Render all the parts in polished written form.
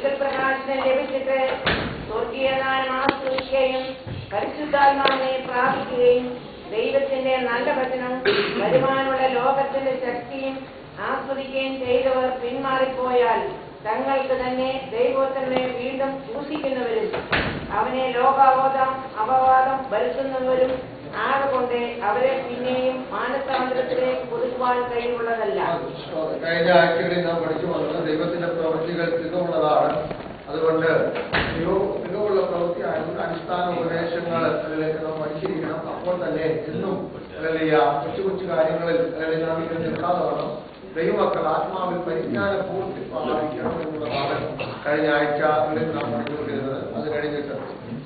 ഒരിക്കൽ പ്രകാശനം ലഭിച്ചിട്ട് സ്വർഗീയദാനം ആസ്വദിക്കുകയും പരിശുദ്ധാത്മാവിനെ പ്രാപിക്കുകയും ദൈവത്തിന്റെ നല്ല വചനം വരുവാനുള്ള ലോകത്തിന്റെ ശക്തിയും ആസ്വദിക്കുകയും ചെയ്തവർ പിന്മാറിപ്പോയാൽ തങ്ങൾക്ക് തന്നെ ദൈവോത്തരനെ വീണ്ടും സൂക്ഷിക്കുന്നവരും അവനെ അപവാദം വരുത്തുന്നവരും ആകൊണ്ട് അവരെ പിന്നെയും മാനസാന്തരത്തിലേക്ക് പുതുക്കുവാൻ കഴിവുള്ളതല്ല. കഴിഞ്ഞ ആഴ്ചകളിൽ നാം പഠിച്ചു വന്നത് ദൈവത്തിന്റെ പ്രവൃത്തികൾ തികവുള്ളതാണ്. അതുകൊണ്ട് തികവുള്ള പ്രവൃത്തി ആയതുകൊണ്ട് അടിസ്ഥാന ഉപദേശങ്ങൾ അതിലേക്ക് നാം പഠിച്ചിരിക്കണം. അപ്പോൾ തന്നെ എന്നും കൊച്ചു കൊച്ചു കാര്യങ്ങളിൽ നാം ഇങ്ങനെ നിൽക്കാതെ വേണം ദൈവമക്കൾ ആത്മാവിൽ പരിജ്ഞാന പൂർത്തി പ്രാപിക്കണം എന്നുള്ളതാണ് കഴിഞ്ഞ ആഴ്ചകളിൽ നാം പഠിച്ചുകൊണ്ടിരുന്നത്. അത് കഴിഞ്ഞിട്ട്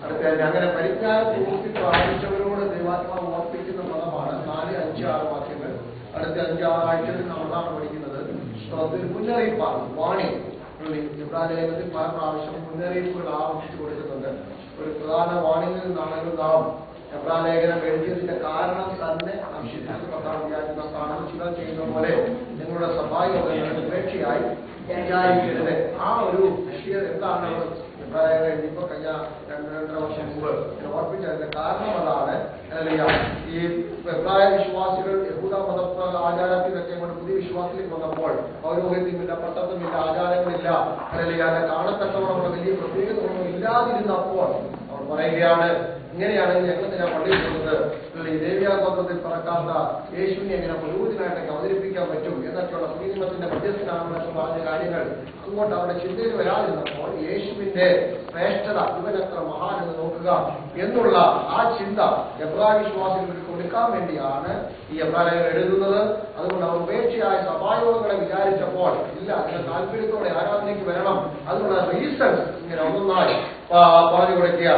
അടുത്ത അങ്ങനെ പരിജ്ഞാന പൂർത്തി പ്രാപിച്ചവരോട് ദൈവാത്മാവ് ഓർപ്പിക്കുന്ന പദമാണ് 4, 5, 6 വാക്യങ്ങൾ. അടുത്ത 5, 6 ആഴ്ചകളിൽ നമ്മൾ അതാണ് പഠിക്കുന്നത്. മുന്നറിയിപ്പാണ്, വാണി. ഇബ്രാഹിം പല പ്രാവശ്യം മുന്നറിയിപ്പുകൾ ആവർത്തിച്ചു കൊടുക്കുന്നുണ്ട്. ഒരു പ്രധാന വാണിയിൽ നിന്നാണെങ്കിലും നാം എബ്രാലേഖനം എഴുതിയതിന്റെ കാരണം തന്നെ നശിപ്പിച്ചു വിചാരിക്കുന്ന സ്ഥാനം ചിലർ ചെയ്യുന്ന പോലെ നിങ്ങളുടെ സഭായോഗങ്ങൾ ഉപേക്ഷയായി വിചാരിക്കരുത്. ആ ഒരു വിഷയം എന്താണ് എബ്രാലേഖനം എഴുതിയപ്പോ കഴിഞ്ഞ 2-2.5 വർഷം മുമ്പ് ഓർപ്പിച്ചതിന്റെ കാരണം അതാണ്. ഈ എബ്രായ വിശ്വാസികൾ യഹൂദ മത ആചാരത്തിലൊക്കെ കൊണ്ട് പുതിയ വിശ്വാസത്തിൽ വന്നപ്പോൾ പൗരോഹിത്യമില്ല, പട്ടത്വമില്ല, ആചാരങ്ങളില്ല, അതിന്റെ കാണത്തക്കവണ്ണം വലിയ പ്രത്യേകത ഒന്നും ഇല്ലാതിരുന്നപ്പോൾ അവർ പറയുകയാണ്, ഇങ്ങനെയാണെങ്കിൽ ഞങ്ങൾ പള്ളിയിൽ പോകുന്നത് ഈ ദേവ്യാഗോത്രത്തിൽ പറക്കാത്ത യേശുവിനെ എങ്ങനെ പുരോഹിതനായിട്ടൊക്കെ അവതരിപ്പിക്കാൻ പറ്റും എന്നൊക്കെയുള്ള പുണ്യനിയമത്തിന്റെ മധ്യസ്ഥനാണെന്നൊക്കെ പറഞ്ഞ കാര്യങ്ങൾ അങ്ങോട്ട് അവരുടെ ചിന്തയിൽ വരാതിരുന്നപ്പോൾ യേശുവിന്റെ ശ്രേഷ്ഠത ഇവനത്ര മഹാൻ എന്ന് നോക്കുക എന്നുള്ള ആ ചിന്ത എബ്രായ വിശ്വാസികൾക്ക് കൊടുക്കാൻ വേണ്ടിയാണ് ഈ എബ്രാലേഖനം എഴുതുന്നത്. അതുകൊണ്ട് അവർ ഉപേക്ഷയായ സഭായോഗങ്ങളെ വിചാരിച്ചപ്പോൾ ഇല്ല, അതിന്റെ താല്പര്യത്തോടെ ആരാധനയ്ക്ക് വരണം, അതിനുള്ള റീസൺസ് ഇങ്ങനെ ഒന്നൊന്നായി പറഞ്ഞു കൊടുക്കുക.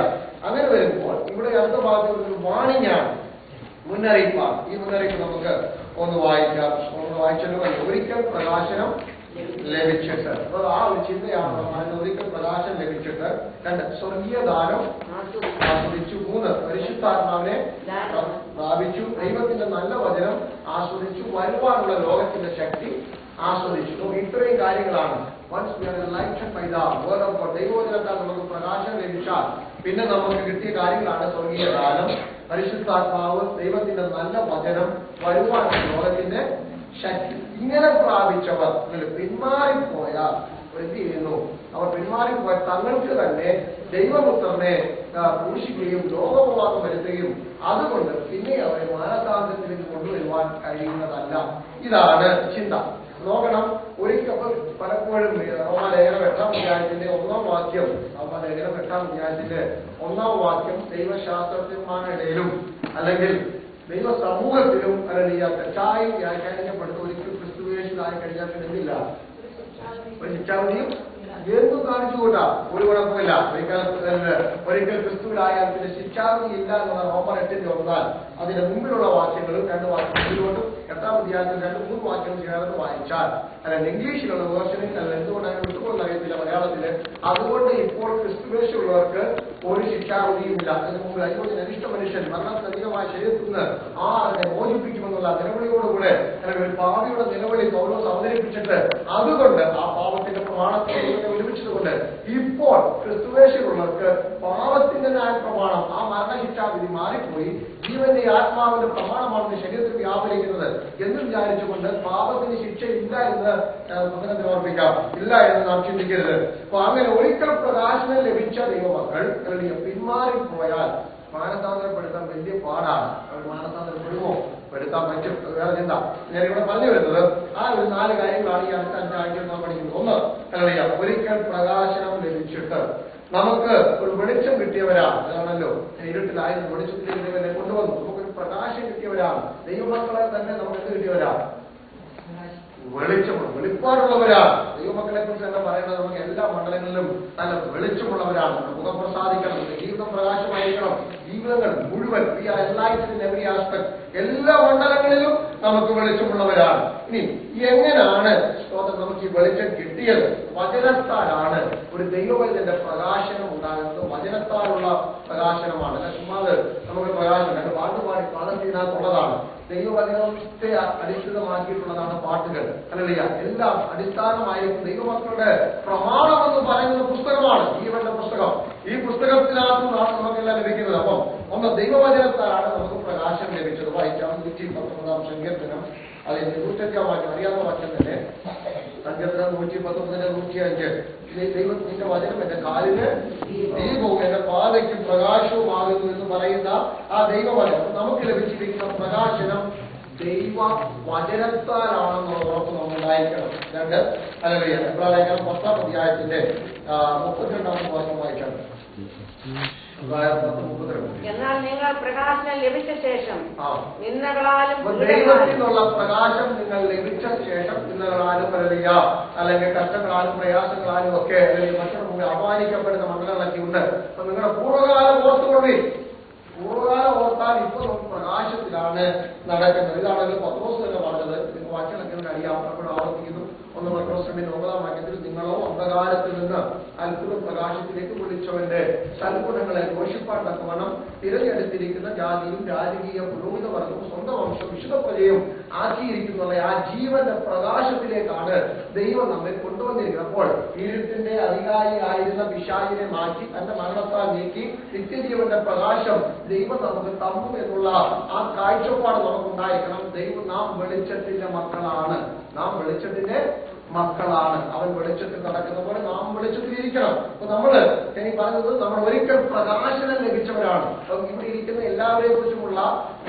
അങ്ങനെ വരുമ്പോൾ ഇവിടെ അടുത്ത ഭാഗത്ത് ഒരു വാണിംഗാണ്, മുന്നറിയിപ്പാണ്. ഈ മുന്നറിയിപ്പ് നമുക്ക് ഒന്ന് വായിച്ചല്ലോ. ഒരിക്കൽ പ്രകാശനം ലഭിച്ചിട്ട്, ആ ഒരു ചിന്തയാണ് പറയുന്നത്. ഒരിക്കൽ പ്രകാശനം ലഭിച്ചിട്ട് 2 സ്വർഗീയ ദാനം ആസ്വദിച്ചു, 3 പരിശുദ്ധാത്മാവിനെ പ്രാപിച്ചു, ദൈവത്തിന്റെ നല്ല വചനം ആസ്വദിച്ചു, വരുവാനുള്ള ലോകത്തിന്റെ ശക്തി ആസ്വദിച്ചു. ഇത്രയും കാര്യങ്ങളാണ്. Once we are enlightened by the word of God, ദൈവവചനത്താൽ നമുക്ക് പ്രകാശനം ലഭിച്ചാൽ പിന്നെ നമുക്ക് കിട്ടിയ കാര്യങ്ങളാണ് സ്വർഗീയ ദാനം, പരിശുദ്ധാത്മാവ്, ദൈവത്തിന്റെ നല്ല വചനം, വരുവാനുള്ള ലോകത്തിന്റെ ശക്തി. ഇങ്ങനെ പ്രാപിച്ചവർ പിന്മാറിപ്പോയാൽ എന്ത് ചെയ്യുന്നു? അവർ പിന്മാറിപ്പോയാൽ തങ്ങൾക്ക് തന്നെ ദൈവപുത്രനെ ക്രൂശിക്കുകയും ലോകോപവാദം വരുത്തുകയും അതുകൊണ്ട് പിന്നെ അവരെ മാനസാന്തരത്തിലേക്ക് കൊണ്ടുവരുവാൻ കഴിയുന്നതല്ല. ഇതാണ് ചിന്ത. നോക്കണം, ഒരിക്കൽ പലപ്പോഴും റോമാലേഖനം 8-ാം അധ്യായത്തിന്റെ 1-ാം വാക്യം, റോമാലേഖനം 8-ാം അധ്യായത്തിന്റെ 1-ാം വാക്യം ദൈവശാസ്ത്രജ്ഞന്മാരുടെ ഇടയിലും അല്ലെങ്കിൽ ദൈവ സമൂഹത്തിലും അല്ലെങ്കിൽ തെറ്റായി വ്യാഖ്യാനിക്കപ്പെടുന്ന ഒരിക്കൽ ക്രിസ്തുവേശുവായി കഴിഞ്ഞാൽ എന്തില്ല, ഒരു ശിക്ഷാവിധിയും എന്തും കാണിച്ചുകൂട്ടാ, ഒരു കുഴപ്പമില്ല. ഒരിക്കൽ ക്രിസ്തുവിലായാൽ പിന്നെ ശിക്ഷാവിധി ഇല്ല എന്നുള്ള റോമർ 8-1 അതിന്റെ മുമ്പിലുള്ള വാക്യങ്ങളും 2 വാക്യം മുമ്പിലോട്ടും 8-ാം അധ്യായത്തിൽ 2-3 വാക്യങ്ങൾ ചേർന്ന് വായിച്ചാൽ, അല്ലെങ്കിൽ ഇംഗ്ലീഷിലുള്ള വേർഷനിൽ അല്ല, എന്തുകൊണ്ടാണ് വിട്ടുകൊണ്ടെന്ന് അറിയത്തില്ല മലയാളത്തില്. അതുകൊണ്ട് ഇപ്പോൾ ക്രിസ്തുവേശുള്ളവർക്ക് ഒരു ശിക്ഷാവിധിയുമില്ല. അതിന് മുമ്പ് അതുകൊണ്ട് അനിഷ്ട മനുഷ്യൻ മരണത്തിനധികമായ ശരീരത്തിൽ നിന്ന് അതിനെ മോചിപ്പിക്കുമെന്നുള്ള നിലവിളിയോടുകൂടെ അല്ലെങ്കിൽ ഒരു പാപിയുടെ നിലവിളി പൗലോസ് അവതരിപ്പിച്ചിട്ട് അതുകൊണ്ട് ആ പാപത്തിന്റെ പ്രമാണത്തെ വിലപിച്ചതുകൊണ്ട് ഇപ്പോൾ ക്രിസ്തുവേശുള്ളവർക്ക് പാപത്തിന്റെ ന്യായ പ്രമാണം, ആ മരണശിക്ഷാവിധി മാറിപ്പോയി ജീവന്റെ ആത്മാവിന്റെ പ്രമാണമാണ് ശരീരത്തിൽ വ്യാപരിക്കുന്നത് എന്ന് വിചാരിച്ചുകൊണ്ട് പാപത്തിന് ശിക്ഷയില്ല എന്ന് പ്രസംഗത്തിൽ ഓർപ്പിക്കാം, ഇല്ല എന്ന് നാം ചിന്തിക്കരുത്. അപ്പൊ അങ്ങനെ ഒരിക്കൽ പ്രകാശനം ലഭിച്ച ദൈവമക്കൾ പിന്മാറിപ്പോയാൽ മാനസാന്തരപ്പെടുത്താൻ വലിയ പാടാണ്. അവർ മാനസാന്തരപ്പെടുമോ? എടുക്കാൻ പറ്റും, വേറെ ചിന്ത. ഞാൻ ഇവിടെ പറഞ്ഞു വരുന്നത് ആ ഒരു 4 കാര്യങ്ങളാണ് ഈ അടുത്ത 5 ആഴ്ച നാം പഠിക്കുന്നത്. 1, ഒരിക്കൽ പ്രകാശനം ലഭിച്ചിട്ട് നമുക്ക് ഒരു വെളിച്ചം കിട്ടിയവരാണ്. അതാണല്ലോ ഇരുട്ടിലായിരുന്നു വെളിച്ചത്തിലേക്ക് ദൈവനെ കൊണ്ടുവന്നു. നമുക്കൊരു പ്രകാശം കിട്ടിയവരാണ്. ദൈവമക്കളെ തന്നെ നമുക്ക് എന്ത് കിട്ടിയവരാണ്? വെളിച്ചമുള്ള വെളിപ്പാടുള്ളവരാണ്. ദൈവമക്കളെ കുറിച്ച് എന്താ പറയുന്നത്? നമുക്ക് എല്ലാ മണ്ഡലങ്ങളിലും നല്ല വെളിച്ചമുള്ളവരാണ്. മുഖം പ്രസാദിക്കണം, ജീവിതം പ്രകാശമായിരിക്കണം, ജീവിതങ്ങൾ മുഴുവൻ എവറി ആസ്പെക്ട് എല്ലാ മണ്ഡലങ്ങളിലും നമുക്ക് വെളിച്ചമുള്ളവരാണ്. ഇനി എങ്ങനെയാണ് നമുക്ക് ഈ വെളിച്ചം കിട്ടിയത്? വചനത്താലാണ്. ഒരു ദൈവവചനത്തിന്റെ പ്രകാശനം ഉണ്ടാകുന്നത് വചനത്താലുള്ള പ്രകാശനമാണ്. ചുമ്മാത് നമുക്ക് പ്രകാശനം പാട്ടുപാടി പാടത്തിനകത്തുള്ളതാണ്. ദൈവവചനത്തെ അടിസ്ഥാനമാക്കിയിട്ടുള്ളതാണ് പാട്ടുകൾ, അല്ലല്ല, എല്ലാം അടിസ്ഥാനമായിരിക്കും ദൈവമക്കളുടെ പ്രമാണമെന്ന് പറയുന്ന പുസ്തകമാണ് ജീവന്റെ പുസ്തകം. ഈ പുസ്തകത്തിനകത്തുനിന്നാണ് നമുക്കെല്ലാം ലഭിക്കുന്നത്. അപ്പം ഒന്ന് ദൈവവചനത്താലാണ് നമുക്ക് പ്രകാശം ലഭിച്ചത്. വായിക്കാം 119 സങ്കീർത്തനം, അതിന്റെ 105 വാക്യം, അറിയാവുന്ന വാക്യം തന്നെ. സങ്കീർത്തനം 119 105. ദൈവത്തിന്റെ വചനം എന്റെ കാലിന് ദീപവും എന്റെ പാതയ്ക്കും പ്രകാശവുമാകുന്നു എന്ന് പറയുന്ന ആ ദൈവവചനം നമുക്ക് ലഭിച്ചിരിക്കുന്ന പ്രകാശനം ദൈവ വചനത്താലാണെന്നുള്ള ഉറപ്പ് നമുക്കുണ്ടായിരിക്കണം. 2 അല്ലെങ്കിൽ എബ്രായലേഖനം 10-ാം അധ്യായത്തിന്റെ 32-ാമത്തെ വാക്യം വായിക്കാം. എന്നാൽ നിങ്ങൾ പ്രകാശനം ലഭിച്ച ശേഷം നിന്ദകളാലും ദൈവത്തിനുള്ള പ്രകാശം നിങ്ങൾ ലഭിച്ച ശേഷം നിന്ദകളാലും അല്ലെങ്കിൽ കഷ്ടങ്ങളാലും പ്രയാസങ്ങളാലും ഒക്കെ അല്ലെങ്കിൽ മറ്റൊരു മുമ്പ് അപമാനിക്കപ്പെടുന്ന മണ്ഡലങ്ങളൊക്കെ ഉണ്ട്. അപ്പൊ നിങ്ങളുടെ പൂർവ്വകാലം ഓർത്തുകൊള്ളി. പൂർവ്വകാലം ഓർത്താൽ ഇപ്പൊ നമുക്ക് പ്രകാശത്തിലാണ് നടക്കുന്നത്. ഇതാണെങ്കിൽ പത്രോസ് തന്നെ പറഞ്ഞത്. നിങ്ങൾ വാക്യങ്ങളൊക്കെ അറിയാം, പലപ്പോഴും ആവർത്തിക്കുന്നു. 1 പത്രോസ് 9-ാം വാക്യത്തിൽ നിങ്ങളോ അന്ധകാരത്തിൽ നിന്ന് അത്ഭുത പ്രകാശത്തിലേക്ക് വിളിച്ചവന്റെ സൽഗുണങ്ങളെ ഘോഷിപ്പാൻ തക്കവണ്ണം തിരഞ്ഞെടുത്തിരിക്കുന്ന ജാതിയും രാജകീയ പുരോഹിത വർഗവും സ്വന്തം വംശം വിശുദ്ധ പ്രജയും ആക്കിയിരിക്കുന്ന ആ ജീവന്റെ പ്രകാശത്തിലേക്കാണ് ദൈവം നമ്മെ കൊണ്ടുവന്നിരിക്കുന്നത്. അപ്പോൾ ഇരുട്ടിന്റെ അധികാരിയായിരുന്ന പിശാചിനെ മാറ്റി തന്റെ മരണത്താൽ നീക്കി നിത്യജീവന്റെ പ്രകാശം ദൈവം നമുക്ക് തന്നു എന്നുള്ള ആ കാഴ്ചപ്പാട് നമുക്കുണ്ടായിരിക്കണം. ദൈവം നാം വെളിച്ചത്തിന്റെ മക്കളാണ്. നാം വെളിച്ചത്തിന്റെ മക്കളാണ്. അവൻ വെളിച്ചത്തിൽ നടക്കുന്ന പോലെ നാം വെളിച്ചത്തിലിരിക്കണം. അപ്പൊ നമ്മള് ഇനി പറഞ്ഞത് നമ്മൾ ഒരിക്കൽ പ്രകാശനം ലഭിച്ചവരാണ്. അപ്പൊ ഇവിടെ ഇരിക്കുന്ന എല്ലാവരെയും കുറിച്ചുമുള്ള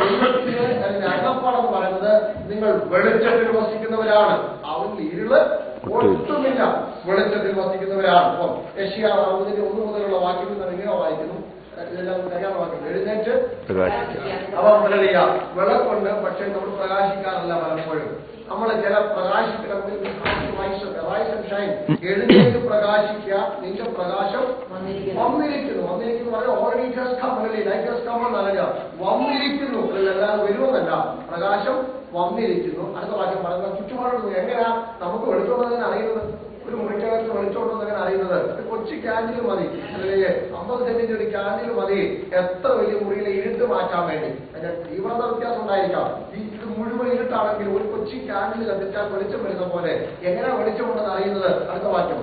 ദൈവത്തിന്റെ അരുളപ്പാട് എന്ന് പറയുന്നത് നിങ്ങൾ വെളിച്ചത്തിൽ വസിക്കുന്നവരാണ്. അവൻ ഇരുള് ഒട്ടുമില്ല, വെളിച്ചത്തിൽ വസിക്കുന്നവരാണ്. അപ്പം യെശയ്യാ 60-1 മുതലുള്ള വാക്യങ്ങൾ നമ്മൾ ഇങ്ങനെ വായിക്കുന്നു. ഇതെല്ലാം അറിയാവുന്ന വാക്യം. എഴുന്നേറ്റ് അവൻ വിളറിയ വിളക്കുണ്ട്, പക്ഷെ നമ്മൾ പ്രകാശിക്കാറില്ല. പലപ്പോഴും നമ്മൾ ചില പ്രകാശിക്കണമെങ്കിൽ എഴുന്നേറ്റ് പ്രകാശിക്കുക, നിന്റെ പ്രകാശം വന്നിരിക്കുന്നു. വന്നിരിക്കുന്നു പറഞ്ഞാൽ ഓൾറെഡി ജസ്റ്റ് കം അല്ലേ, ലൈറ്റ് ജസ്റ്റ് കം എന്നല്ല, വന്നിരിക്കുന്നു. അല്ലാതെ വരുമെന്നല്ല, പ്രകാശം വന്നിരിക്കുന്നു. അടുത്ത വാക്യം പറയുന്നത് ചുറ്റുപാടുള്ളത് എങ്ങനെയാ നമുക്ക് വെളിച്ചോണ്ടതിനെ അറിയുന്നത്? ഒരു മുറിക്കകത്ത് വെളിച്ചോണ്ടെന്നങ്ങനെ അറിയുന്നത് ഒരു കൊച്ചു ക്യാൻഡിൽ മതി, അല്ലെങ്കിൽ 50 സെന്റിന്റെ ഒരു ക്യാൻഡിൽ മതി എത്ര വലിയ മുറിയിലെ ഇരുട്ട് മാറ്റാൻ വേണ്ടി. അതിന്റെ തീവ്രത വ്യത്യാസം ഉണ്ടായിരിക്കാം. ഇത് മുഴുവൻ ഇരുട്ടാണെങ്കിൽ ഒരു കൊച്ചു ക്യാൻഡിൽ കത്തിച്ചാൽ വെളിച്ചം വരുന്ന പോലെ എങ്ങനെ വെളിച്ചമുണ്ടെന്ന് അറിയുന്നത്? അടുത്ത വാക്യം,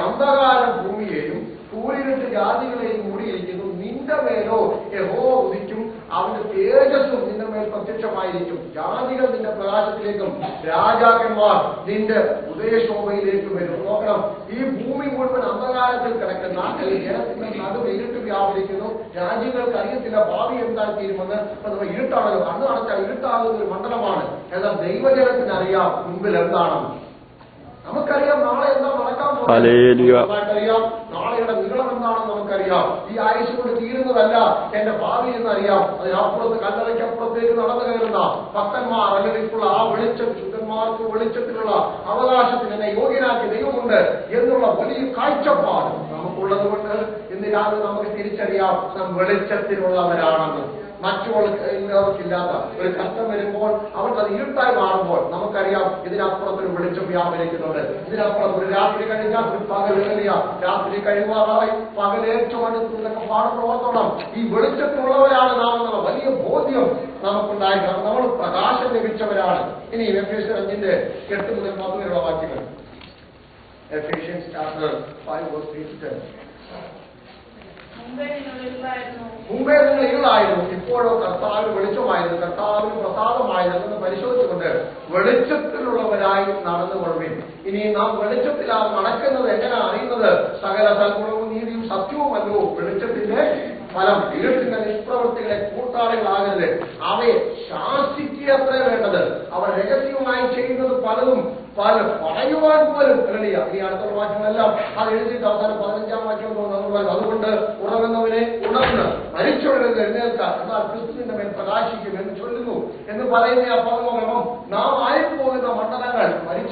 അന്ധകാരം ഭൂമിയെയും സൂര്യനിട്ട് ജാതികളെയും മൂടിയിരിക്കുന്നു. നിന്റെ മേലോ യഹോവ ഉദിക്കും, അവന്റെ തേജസ്സും നിന്റെ മേൽ പ്രത്യക്ഷമായിരിക്കും. ജാതികൾ നിന്റെ പ്രകാശത്തിലേക്കും രാജാക്കന്മാർ നിന്റെ ഉദയശോഭയിലേക്കും വരും. നോക്കണം, ഈ ഭൂമി മുഴുവൻ അന്ധകാരത്തിൽ കിടക്കുന്ന ജനത്തിന്റെ നടുവ് ഇരുട്ട് വ്യാപരിക്കുന്നു. രാജ്യങ്ങൾക്ക് അറിയത്തില്ല ഭാവി എന്തായി തീരുമെന്ന്. അപ്പൊ നമ്മൾ ഇരുട്ടാണല്ലോ, കണ്ണു അടച്ചാൽ ഇരുട്ടാകുന്ന ഒരു മണ്ഡലമാണ്. എന്നാൽ ദൈവജനത്തിന് അറിയാം മുമ്പിൽ എന്താണ്. നമുക്കറിയാം നാളെ എന്താ നടക്കാൻ പോകുന്നത്, അറിയാം നാളെയുടെ നീളം എന്താണെന്ന് നമുക്കറിയാം. ഈ ആയുസ് കൊണ്ട് തീരുന്നതല്ല എന്റെ ഭാവി എന്നറിയാം. അതിനപ്പുറത്ത് കല്ലറയ്ക്കപ്പുറത്തേക്ക് നടന്നു കയറുന്ന ഭക്തന്മാർ അല്ലെങ്കിൽ ആ വെളിച്ചം, ശുദ്ധന്മാർക്ക് വെളിച്ചത്തിലുള്ള അവകാശത്തിന് എന്നെ യോഗ്യനാക്കി ദൈവമുണ്ട് എന്നുള്ള വലിയ കാഴ്ചപ്പാട് നമുക്കുള്ളത് കൊണ്ട് ഇന്ന് രാവിലെ നമുക്ക് തിരിച്ചറിയാം നാം വെളിച്ചത്തിലുള്ളവരാണെന്ന്. മറ്റുള്ളവർക്കില്ലാത്ത ഒരു കഷ്ടം വരുമ്പോൾ അവർക്കത് ഇരുട്ടായി മാറുമ്പോൾ നമുക്കറിയാം ഇതിനപ്പുറത്തൊരു വെളിച്ചം വ്യാപരിക്കുന്നുണ്ട്. ഇതിനപ്പുറത്ത് ഒരു രാത്രി കഴിഞ്ഞാൽ ഒരു പകലില്ല, രാത്രി കഴിവാറായി പകലേറ്റവും അടുത്തൊക്കെ പാടുന്ന ഓർത്തോണം. ഈ വെളിച്ചത്തിലുള്ളവരാണ് നാം എന്നുള്ള വലിയ ബോധ്യം നമുക്കുണ്ടായിരിക്കണം. നമ്മൾ പ്രകാശം ലഭിച്ചവരാണ്. ഇനി എഫേസ്യർ 5-8 മുതൽ 10 വരെയുള്ള വാക്യങ്ങൾ. Ephesians chapter 5 verse 8-10. മുമ്പേ നിങ്ങൾ ഇരുളായിരുന്നു, ഇപ്പോഴോ കർത്താവിന് വെളിച്ചമായിരുന്നു, കർത്താവിന് പ്രസാദമായിരുന്നു പരിശോധിച്ചുകൊണ്ട് വെളിച്ചത്തിലുള്ളവരായി നടന്നുകൊള്ളുവിൻ. ഇനി നാം വെളിച്ചത്തിലാണ് നടക്കുന്നത്. എങ്ങനെയാണ് അറിയുന്നത്? സകല സൽഗുണവും നീതിയും സത്യവുമല്ലോ വെളിച്ചത്തിന്റെ ഫലം. ഇരുട്ടിന്റെ നിഷ്പ്രവൃത്തികളെ കൂട്ടാളികളാകരുത്, അവയെ ശാസിക്കുകയത്രേ വേണ്ടത്. അവർ രഹസ്യമായി ചെയ്യുന്നത് പലതും പറയുവാൻ പോലും അറിയില്ല. ഈ അടുത്തുള്ള വാക്യങ്ങളെല്ലാം അത് എഴുതിയിട്ട് അവസാനം 15-ാം വാക്യം തോന്നുന്നു. അതുകൊണ്ട് ഉണർന്നവനെ ഉണർന്ന് മരിച്ചവരിൽ എഴുന്നേൽക്കാം, എന്നാൽ ക്രിസ്തുവിന്റെ മേൽ പ്രകാശിക്കും എന്ന് ചൊല്ലുന്നു എന്ന് പറയുന്ന ആ പദമോ നാം ആയിപ്പോകുന്ന മണ്ഡലങ്ങൾ